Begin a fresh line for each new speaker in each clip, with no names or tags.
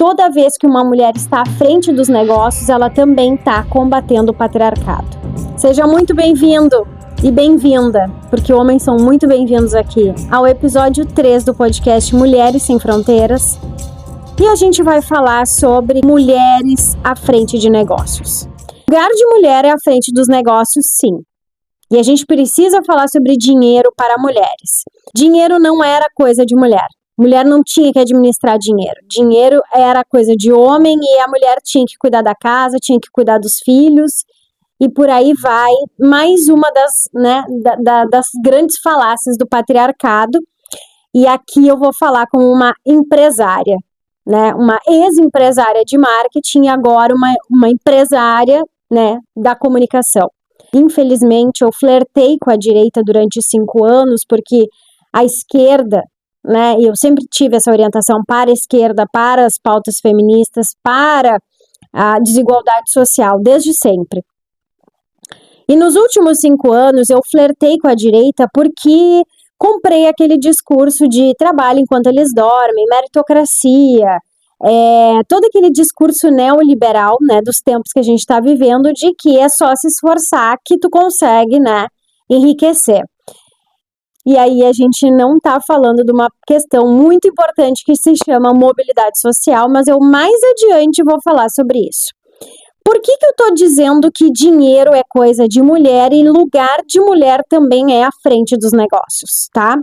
toda vez que uma mulher está à frente dos negócios, ela também está combatendo o patriarcado. Seja muito bem-vindo e bem-vinda, porque homens são muito bem-vindos aqui, ao episódio 3 do podcast Mulheres Sem Fronteiras. E a gente vai falar sobre mulheres à frente de negócios. O lugar de mulher é à frente dos negócios, sim. E a gente precisa falar sobre dinheiro para mulheres. Dinheiro não era coisa de mulher. Mulher não tinha que administrar dinheiro. Dinheiro era coisa de homem e a mulher tinha que cuidar da casa, tinha que cuidar dos filhos e por aí vai. Mais uma das grandes falácias do patriarcado. E aqui eu vou falar com uma empresária, né? Uma ex-empresária de marketing e agora uma empresária, né, da comunicação. Infelizmente, eu flertei com a direita durante 5 anos, porque a esquerda, né, eu sempre tive essa orientação para a esquerda, para as pautas feministas, para a desigualdade social, desde sempre. E nos últimos 5 anos, eu flertei com a direita porque comprei aquele discurso de trabalho enquanto eles dormem, meritocracia, todo aquele discurso neoliberal, né, dos tempos que a gente está vivendo, de que é só se esforçar que tu consegue, né, enriquecer. E aí a gente não está falando de uma questão muito importante que se chama mobilidade social, mas eu mais adiante vou falar sobre isso. Por que eu estou dizendo que dinheiro é coisa de mulher e lugar de mulher também é à frente dos negócios, tá?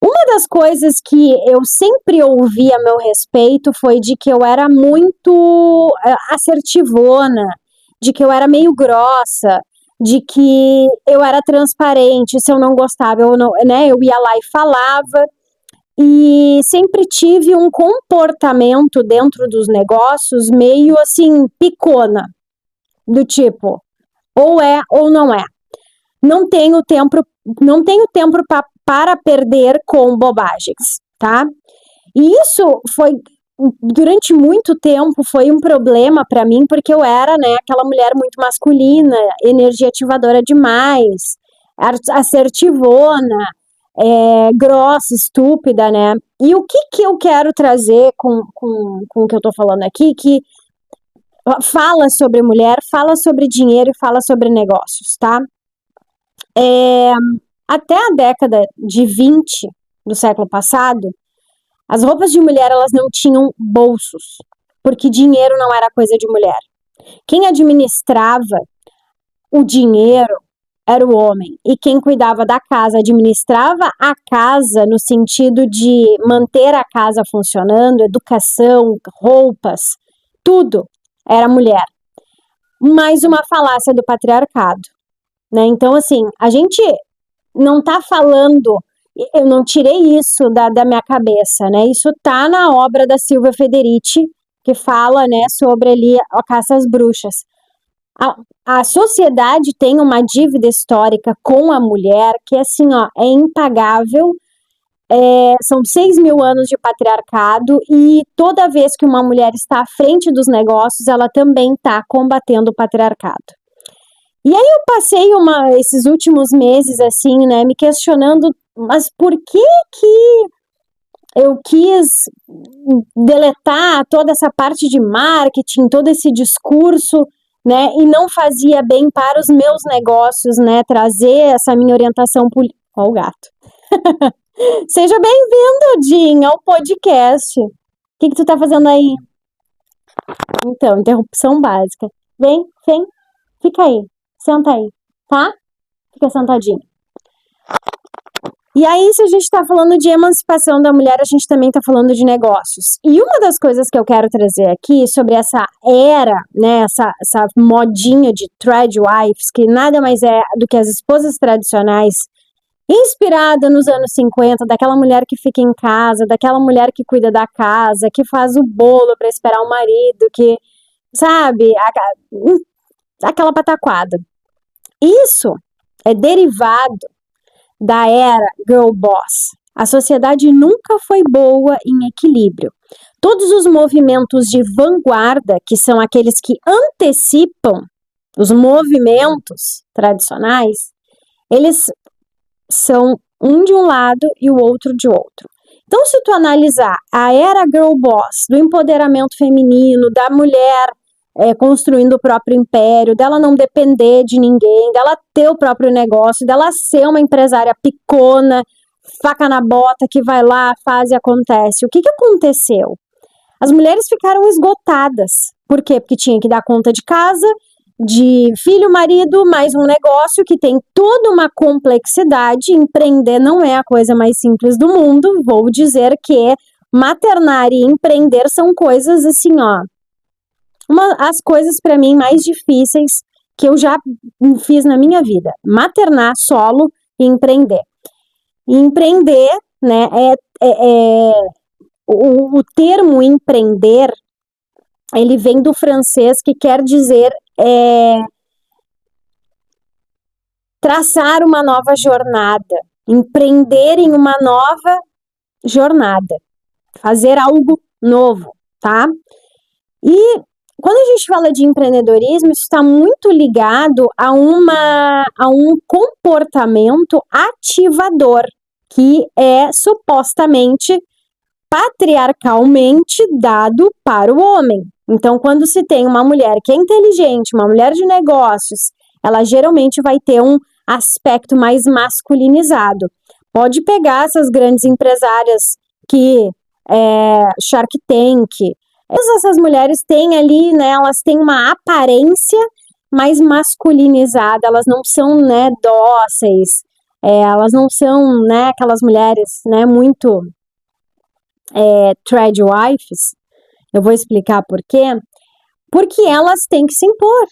Uma das coisas que eu sempre ouvi a meu respeito foi de que eu era muito assertivona, de que eu era meio grossa, de que eu era transparente, se eu não gostava, eu ia lá e falava, e sempre tive um comportamento dentro dos negócios meio assim, picona, do tipo, ou é ou não é. Não tenho tempo para perder com bobagens, tá? E isso foi, durante muito tempo, foi um problema para mim, porque eu era, né, aquela mulher muito masculina, energia ativadora demais, assertivona, grossa, estúpida, né? E o que eu quero trazer com o que eu tô falando aqui, que fala sobre mulher, fala sobre dinheiro e fala sobre negócios, tá? Até a década de 20 do século passado, as roupas de mulher elas não tinham bolsos, porque dinheiro não era coisa de mulher. Quem administrava o dinheiro era o homem, e quem cuidava da casa, administrava a casa no sentido de manter a casa funcionando, educação, roupas, tudo era mulher. Mais uma falácia do patriarcado, né? Então, assim, a gente não tá falando, eu não tirei isso da minha cabeça, né? Isso tá na obra da Silvia Federici, que fala, né, sobre ali a caça às bruxas. A sociedade tem uma dívida histórica com a mulher que, assim, ó, é impagável. São 6.000 anos de patriarcado e toda vez que uma mulher está à frente dos negócios, ela também está combatendo o patriarcado. E aí eu passei esses últimos meses, assim, né, me questionando, mas por que eu quis deletar toda essa parte de marketing, todo esse discurso, né, e não fazia bem para os meus negócios, né, trazer essa minha orientação política. Ó o gato. Seja bem-vindo, Jim, ao podcast. O que tu tá fazendo aí? Então, interrupção básica. Vem, fica aí. Senta aí, tá? Fica sentadinho. E aí, se a gente tá falando de emancipação da mulher, a gente também tá falando de negócios. E uma das coisas que eu quero trazer aqui sobre essa era, né, essa modinha de threadwives, que nada mais é do que as esposas tradicionais, inspirada nos anos 50, daquela mulher que fica em casa, daquela mulher que cuida da casa, que faz o bolo para esperar o marido, que, sabe, aquela pataquada. Isso é derivado da era girl boss. A sociedade nunca foi boa em equilíbrio. Todos os movimentos de vanguarda, que são aqueles que antecipam os movimentos tradicionais, eles são um de um lado e o outro de outro. Então, se tu analisar a era girl boss, do empoderamento feminino, da mulher construindo o próprio império, dela não depender de ninguém, dela ter o próprio negócio, dela ser uma empresária picona, faca na bota, que vai lá, faz e acontece. O que aconteceu? As mulheres ficaram esgotadas. Por quê? Porque tinha que dar conta de casa, de filho, marido, mais um negócio que tem toda uma complexidade. Empreender não é a coisa mais simples do mundo. Vou dizer que maternar e empreender são coisas assim, ó. As coisas para mim mais difíceis que eu já fiz na minha vida. Maternar solo e empreender. E empreender, né, o termo empreender, ele vem do francês, que quer dizer traçar uma nova jornada, empreender em uma nova jornada, fazer algo novo, tá? E quando a gente fala de empreendedorismo, isso está muito ligado a um comportamento ativador, que é supostamente patriarcalmente dado para o homem. Então, quando se tem uma mulher que é inteligente, uma mulher de negócios, ela geralmente vai ter um aspecto mais masculinizado. Pode pegar essas grandes empresárias que Shark Tank, todas essas mulheres têm ali, né, elas têm uma aparência mais masculinizada, elas não são, né, dóceis, elas não são, né, aquelas mulheres, né, muito tradwives. Eu vou explicar por quê. Porque elas têm que se impor.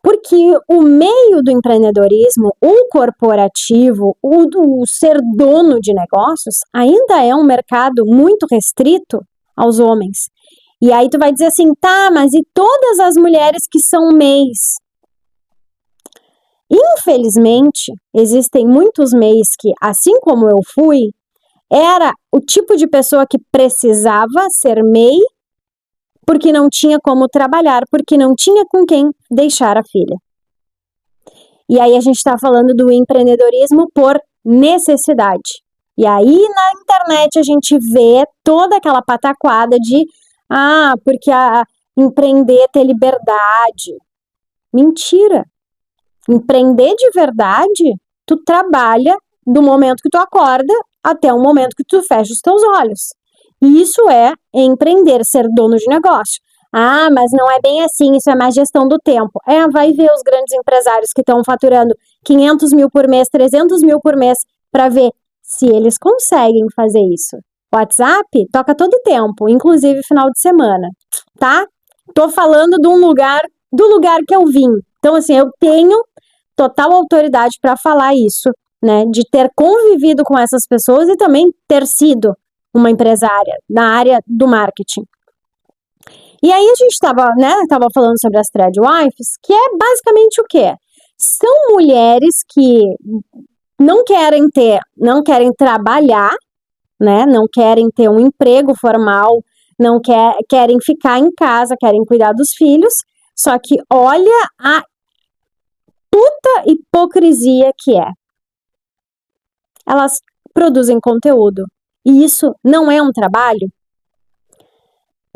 Porque o meio do empreendedorismo, o corporativo, o ser dono de negócios, ainda é um mercado muito restrito aos homens. E aí tu vai dizer assim, tá, mas e todas as mulheres que são MEIs? Infelizmente, existem muitos MEIs que, assim como eu fui, era o tipo de pessoa que precisava ser MEI porque não tinha como trabalhar, porque não tinha com quem deixar a filha. E aí a gente está falando do empreendedorismo por necessidade. E aí na internet a gente vê toda aquela pataquada de porque empreender é ter liberdade. Mentira! Empreender de verdade, tu trabalha do momento que tu acorda até o momento que tu fecha os teus olhos. E isso é empreender, ser dono de negócio. Mas não é bem assim, isso é mais gestão do tempo. Vai ver os grandes empresários que estão faturando 500 mil por mês, 300 mil por mês, para ver se eles conseguem fazer isso. WhatsApp toca todo tempo, inclusive final de semana, tá? Tô falando do lugar que eu vim. Então, assim, eu tenho total autoridade para falar isso, né? De ter convivido com essas pessoas e também ter sido uma empresária na área do marketing. E aí a gente tava falando sobre as tradwives, que é basicamente o quê? São mulheres que não querem trabalhar, né? Não querem ter um emprego formal, não querem ficar em casa, querem cuidar dos filhos, só que olha a puta hipocrisia que é. Elas produzem conteúdo, e isso não é um trabalho?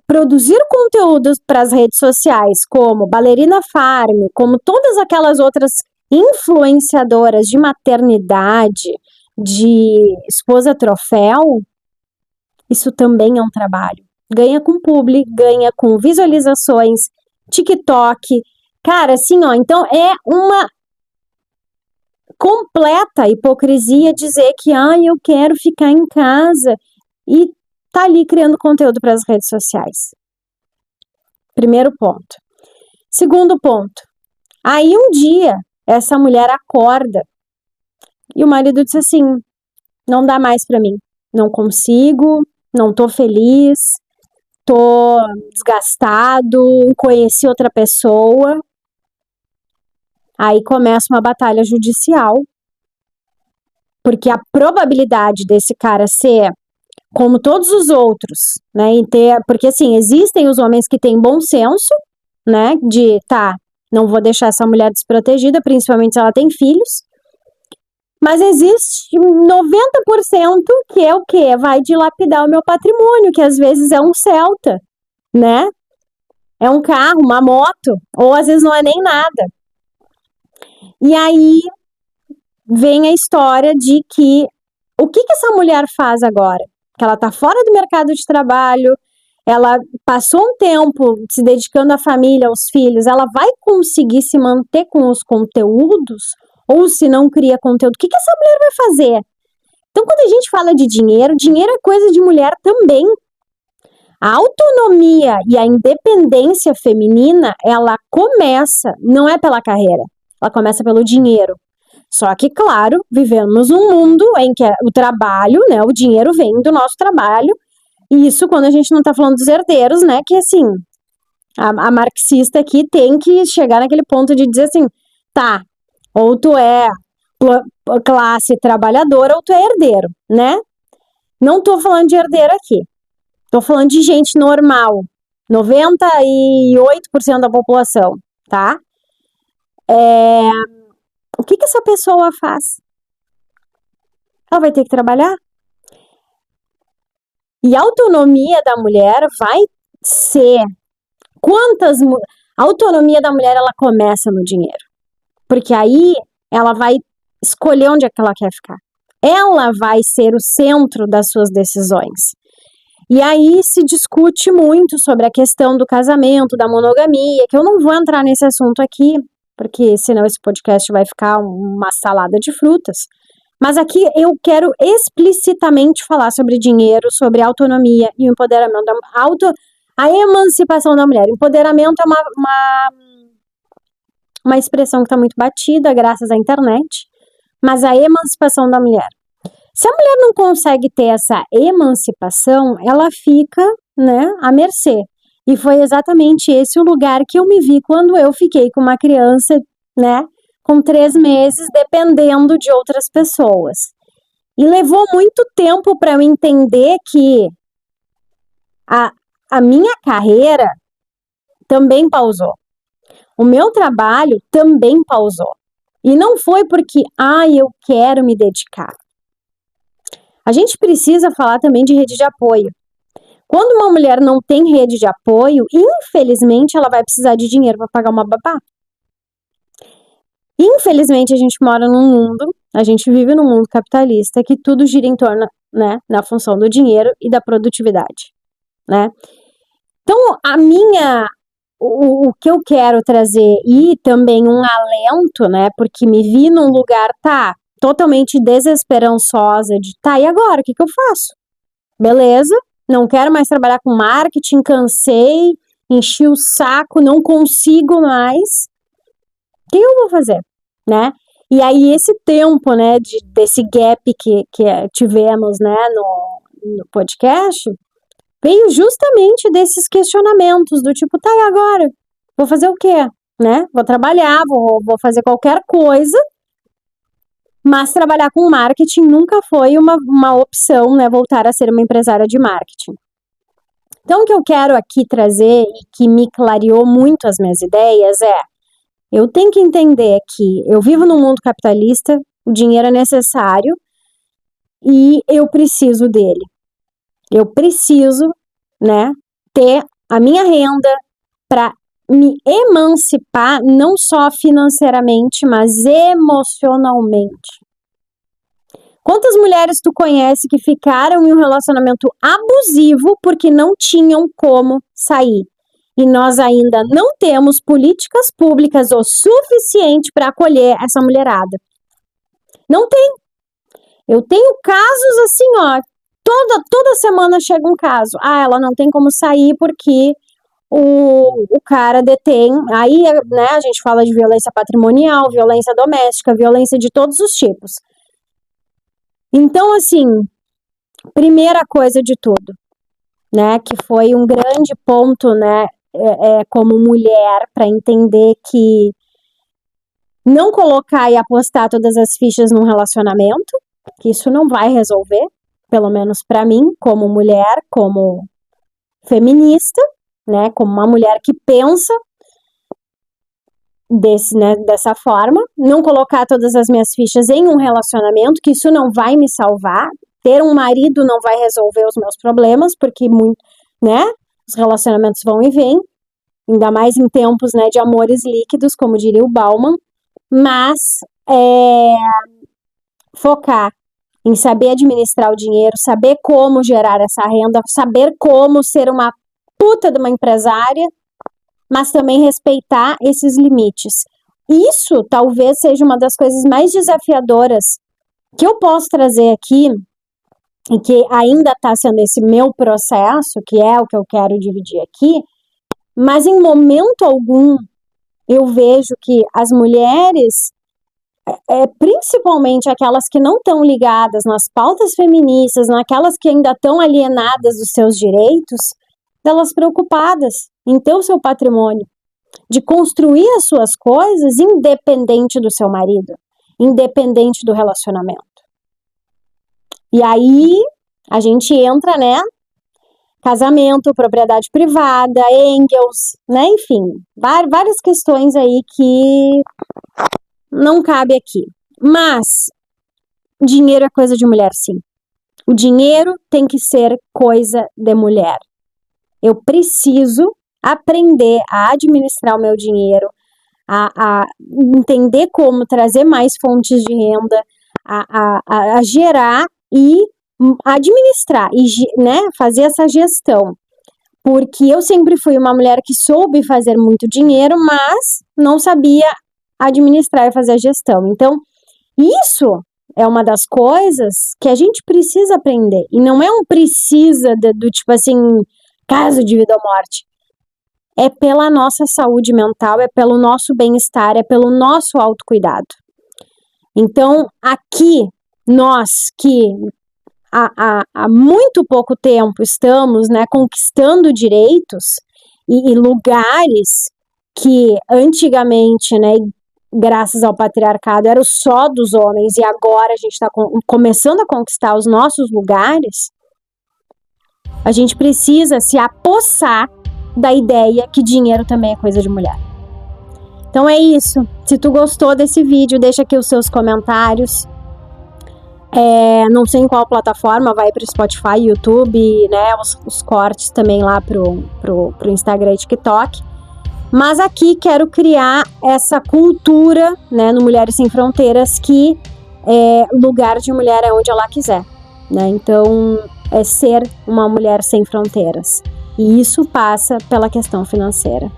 Produzir conteúdos para as redes sociais, como Ballerina Farm, como todas aquelas outras influenciadoras de maternidade, de esposa troféu, isso também é um trabalho. Ganha com publi, ganha com visualizações, TikTok. Cara, assim, ó, então é uma completa hipocrisia dizer que eu quero ficar em casa e tá ali criando conteúdo para as redes sociais. Primeiro ponto. Segundo ponto. Aí um dia essa mulher acorda e o marido diz assim: não dá mais para mim, não consigo, não tô feliz, tô desgastado, conheci outra pessoa. Aí começa uma batalha judicial, porque a probabilidade desse cara ser como todos os outros, né, porque assim, existem os homens que têm bom senso, né, não vou deixar essa mulher desprotegida, principalmente se ela tem filhos, Mas existe 90% que é o quê? Vai dilapidar o meu patrimônio, que às vezes é um Celta, né? É um carro, uma moto, ou às vezes não é nem nada. E aí vem a história de que o que essa mulher faz agora? Que ela está fora do mercado de trabalho, ela passou um tempo se dedicando à família, aos filhos, ela vai conseguir se manter com os conteúdos? Ou se não cria conteúdo, o que essa mulher vai fazer? Então, quando a gente fala de dinheiro, dinheiro é coisa de mulher também. A autonomia e a independência feminina, ela começa, não é pela carreira, ela começa pelo dinheiro. Só que, claro, vivemos um mundo em que o trabalho, né, o dinheiro vem do nosso trabalho, e isso quando a gente não tá falando dos herdeiros, né, que assim, a marxista aqui tem que chegar naquele ponto de dizer assim, tá, ou tu é classe trabalhadora ou tu é herdeiro, né? Não tô falando de herdeiro aqui. Tô falando de gente normal. 98% da população, tá? O que essa pessoa faz? Ela vai ter que trabalhar? E a autonomia da mulher vai ser quantas... A autonomia da mulher, ela começa no dinheiro. Porque aí ela vai escolher onde é que ela quer ficar. Ela vai ser o centro das suas decisões. E aí se discute muito sobre a questão do casamento, da monogamia, que eu não vou entrar nesse assunto aqui, porque senão esse podcast vai ficar uma salada de frutas. Mas aqui eu quero explicitamente falar sobre dinheiro, sobre autonomia e o empoderamento, a emancipação da mulher. Empoderamento é uma expressão que está muito batida, graças à internet, mas a emancipação da mulher. Se a mulher não consegue ter essa emancipação, ela fica, né, à mercê. E foi exatamente esse o lugar que eu me vi quando eu fiquei com uma criança, né, com 3 meses, dependendo de outras pessoas. E levou muito tempo para eu entender que a minha carreira também pausou. O meu trabalho também pausou. E não foi porque, eu quero me dedicar. A gente precisa falar também de rede de apoio. Quando uma mulher não tem rede de apoio, infelizmente ela vai precisar de dinheiro para pagar uma babá. Infelizmente a gente mora num mundo, a gente vive num mundo capitalista que tudo gira em torno, né, na função do dinheiro e da produtividade, né? Então, o que eu quero trazer e também um alento, né, porque me vi num lugar, totalmente desesperançosa de, e agora, o que eu faço? Beleza, não quero mais trabalhar com marketing, cansei, enchi o saco, não consigo mais. O que eu vou fazer, né? E aí esse tempo, né, desse gap que tivemos, né, no podcast, veio justamente desses questionamentos, do tipo, e agora? Vou fazer o quê? Né? Vou trabalhar, vou fazer qualquer coisa, mas trabalhar com marketing nunca foi uma opção, né, voltar a ser uma empresária de marketing. Então, o que eu quero aqui trazer e que me clareou muito as minhas ideias eu tenho que entender que eu vivo num mundo capitalista, o dinheiro é necessário e eu preciso dele. Eu preciso, né, ter a minha renda para me emancipar, não só financeiramente, mas emocionalmente. Quantas mulheres tu conhece que ficaram em um relacionamento abusivo porque não tinham como sair? E nós ainda não temos políticas públicas o suficiente para acolher essa mulherada. Não tem. Eu tenho casos assim, toda semana chega um caso. Ela não tem como sair porque o cara detém. Aí, né, a gente fala de violência patrimonial, violência doméstica, violência de todos os tipos. Então, assim, primeira coisa de tudo, né, que foi um grande ponto, né, como mulher, para entender que não colocar e apostar todas as fichas num relacionamento, que isso não vai resolver, pelo menos para mim, como mulher, como feminista, né, como uma mulher que pensa. dessa forma, não colocar todas as minhas fichas em um relacionamento, que isso não vai me salvar. Ter um marido não vai resolver os meus problemas, porque os relacionamentos vão e vêm, ainda mais em tempos, de amores líquidos, como diria o Bauman, mas focar em saber administrar o dinheiro, saber como gerar essa renda, saber como ser uma puta de uma empresária, mas também respeitar esses limites. Isso talvez seja uma das coisas mais desafiadoras que eu posso trazer aqui, e que ainda está sendo esse meu processo, que é o que eu quero dividir aqui, mas em momento algum eu vejo que as mulheres, principalmente aquelas que não estão ligadas nas pautas feministas, naquelas que ainda estão alienadas dos seus direitos, elas preocupadas em ter o seu patrimônio, de construir as suas coisas independente do seu marido, independente do relacionamento. E aí a gente entra, casamento, propriedade privada, Engels, enfim, várias questões aí que não cabe aqui. Mas dinheiro é coisa de mulher, sim. O dinheiro tem que ser coisa de mulher. Eu preciso aprender a administrar o meu dinheiro, a entender como trazer mais fontes de renda, a gerar e administrar, e fazer essa gestão. Porque eu sempre fui uma mulher que soube fazer muito dinheiro, mas não sabia administrar e fazer a gestão. Então, isso é uma das coisas que a gente precisa aprender. E não é um precisa do tipo assim, caso de vida ou morte. É pela nossa saúde mental, é pelo nosso bem-estar, é pelo nosso autocuidado. Então, aqui, nós que há muito pouco tempo estamos conquistando direitos e lugares que antigamente, graças ao patriarcado, eram só dos homens, e agora a gente está começando a conquistar os nossos lugares, a gente precisa se apossar da ideia que dinheiro também é coisa de mulher. Então é isso. Se tu gostou desse vídeo, deixa aqui os seus comentários. Não sei em qual plataforma, vai pro Spotify, YouTube, os cortes também lá pro Instagram e TikTok. Mas aqui quero criar essa cultura, no Mulheres Sem Fronteiras, que lugar de mulher é onde ela quiser, Então, é ser uma mulher sem fronteiras. E isso passa pela questão financeira.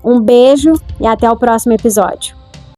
Um beijo e até o próximo episódio.